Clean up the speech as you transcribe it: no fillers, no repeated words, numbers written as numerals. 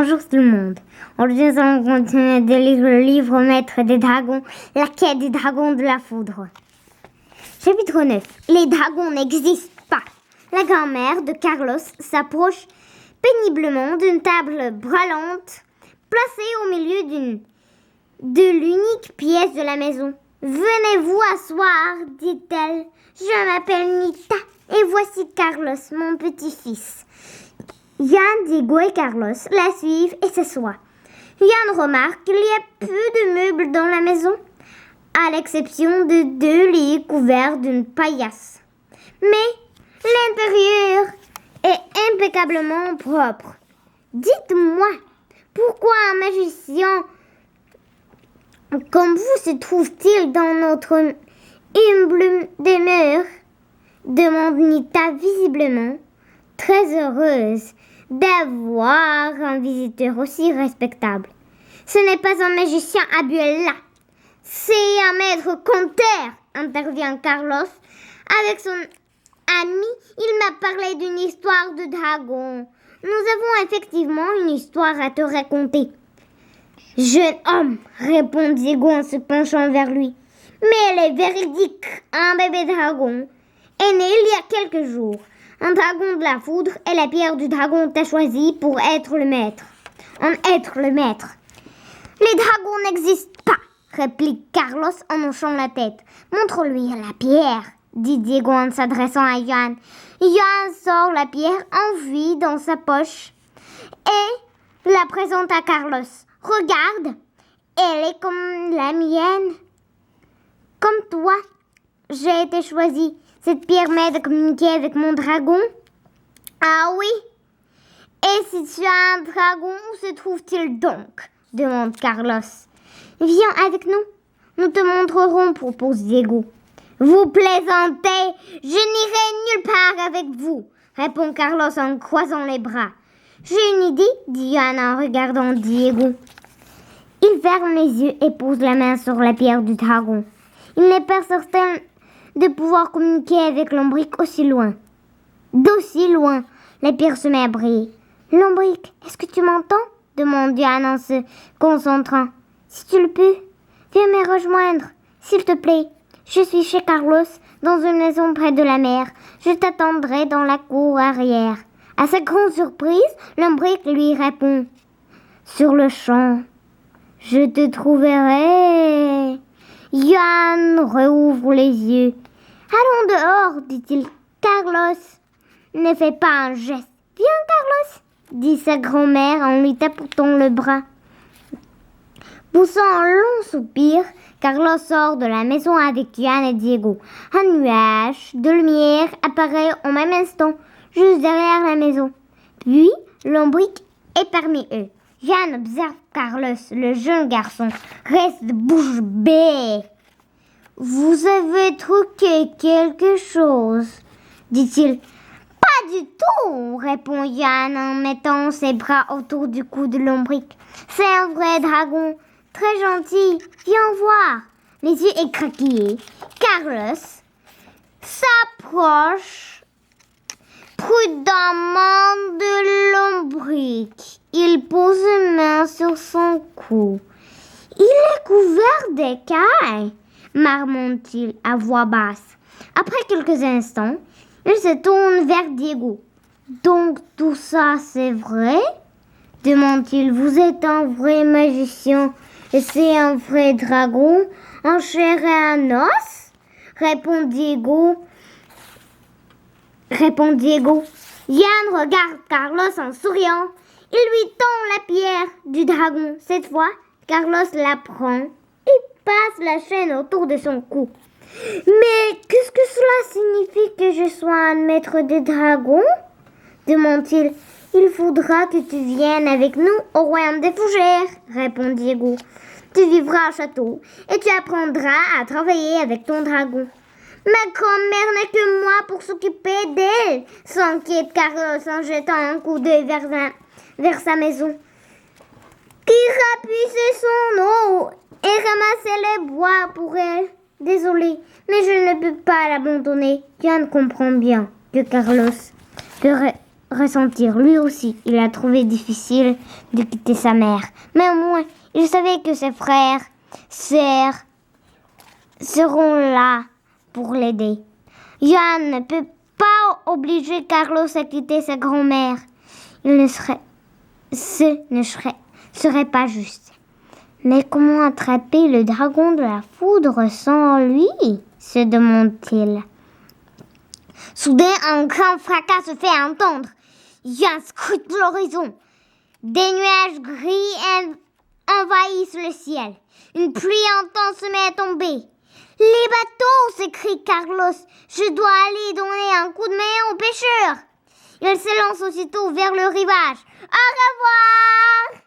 Bonjour tout le monde. Aujourd'hui, nous allons continuer de lire le livre Maître des dragons, la quête des dragons de la foudre. Chapitre 9. Les dragons n'existent pas. La grand-mère de Carlos s'approche péniblement d'une table brûlante placée au milieu de l'unique pièce de la maison. Venez vous asseoir, dit-elle. Je m'appelle Nita et voici Carlos, mon petit-fils. Yann, Diego et Carlos la suivent et s'assoient. Yann remarque qu'il y a peu de meubles dans la maison, à l'exception de 2 lits couverts d'une paillasse. Mais l'intérieur est impeccablement propre. Dites-moi, pourquoi un magicien comme vous se trouve-t-il dans notre humble demeure? Demande Nita visiblement très heureuse d'avoir un visiteur aussi respectable. Ce n'est pas un magicien habituel là, c'est un maître conteur, intervient Carlos. Avec son ami, il m'a parlé d'une histoire de dragon. Nous avons effectivement une histoire à te raconter. Jeune homme, répond Diego en se penchant vers lui. Mais elle est véridique, un bébé dragon est né il y a quelques jours. Un dragon de la foudre et la pierre du dragon t'a choisi pour être le maître. Les dragons n'existent pas, réplique Carlos en hochant la tête. Montre-lui la pierre, dit Diego en s'adressant à Yann. Yann sort la pierre enfuie dans sa poche et la présente à Carlos. Regarde, elle est comme la mienne. Comme toi, j'ai été choisie. Cette pierre m'aide à communiquer avec mon dragon. Ah oui? Et si tu as un dragon, où se trouve-t-il donc? Demande Carlos. Viens avec nous. Nous te montrerons, propose Diego. Vous plaisantez? Je n'irai nulle part avec vous, répond Carlos en croisant les bras. J'ai une idée, dit Yann en regardant Diego. Il ferme les yeux et pose la main sur la pierre du dragon. Il n'est pas certain de pouvoir communiquer avec Lombric aussi loin. D'aussi loin, la pierre se met à briller. Lombric, est-ce que tu m'entends? Demande Yann en se concentrant. Si tu le peux, viens me rejoindre, s'il te plaît. Je suis chez Carlos, dans une maison près de la mer. Je t'attendrai dans la cour arrière. À sa grande surprise, Lombric lui répond. Sur le champ, je te trouverai. Yann rouvre les yeux. Allons dehors, dit-il. Carlos, ne fais pas un geste. Viens, Carlos, dit sa grand-mère en lui tapotant le bras. Poussant un long soupir, Carlos sort de la maison avec Yann et Diego. Un nuage de lumière apparaît au même instant, juste derrière la maison. Puis, Lombric est parmi eux. Yann observe Carlos, le jeune garçon, reste bouche bée. Vous avez truqué quelque chose, dit-il. Pas du tout, répond Yann en mettant ses bras autour du cou de Lombric. C'est un vrai dragon, très gentil, viens voir. Les yeux écraquillés, Carlos s'approche prudemment de Lombric. Il pose une main sur son cou. Il est couvert d'écailles, marmonne-t-il à voix basse. Après quelques instants, il se tourne vers Diego. Donc tout ça, c'est vrai? Demande-t-il. Vous êtes un vrai magicien et c'est un vrai dragon en chair et en os? Répond Diego. Yann regarde Carlos en souriant. Il lui tend la pierre du dragon. Cette fois, Carlos la prend et passe la chaîne autour de son cou. Mais qu'est-ce que cela signifie que je sois un maître des dragons? Demande-t-il. Il faudra que tu viennes avec nous au royaume des fougères, répond Diego. Tu vivras au château et tu apprendras à travailler avec ton dragon. Ma grand-mère n'a que moi pour s'occuper d'elle, s'inquiète Carlos en jetant un coup d'œil vers sa maison. Qui puiser son eau et ramasser les bois pour elle. Désolé, mais je ne peux pas l'abandonner. Yann comprend bien que Carlos peut ressentir. Lui aussi, il a trouvé difficile de quitter sa mère. Mais au moins, il savait que ses frères, sœurs seront là pour l'aider. Johan ne peut pas obliger Carlos à quitter sa grand-mère. Ce ne serait pas juste. Mais comment attraper le dragon de la foudre sans lui, se demande-t-il. Soudain, un grand fracas se fait entendre. Johan scrute l'horizon. Des nuages gris envahissent le ciel. Une pluie intense se met à tomber. Les bateaux, s'écrie Carlos. Je dois aller donner un coup de main aux pêcheurs. Il se lance aussitôt vers le rivage. Au revoir!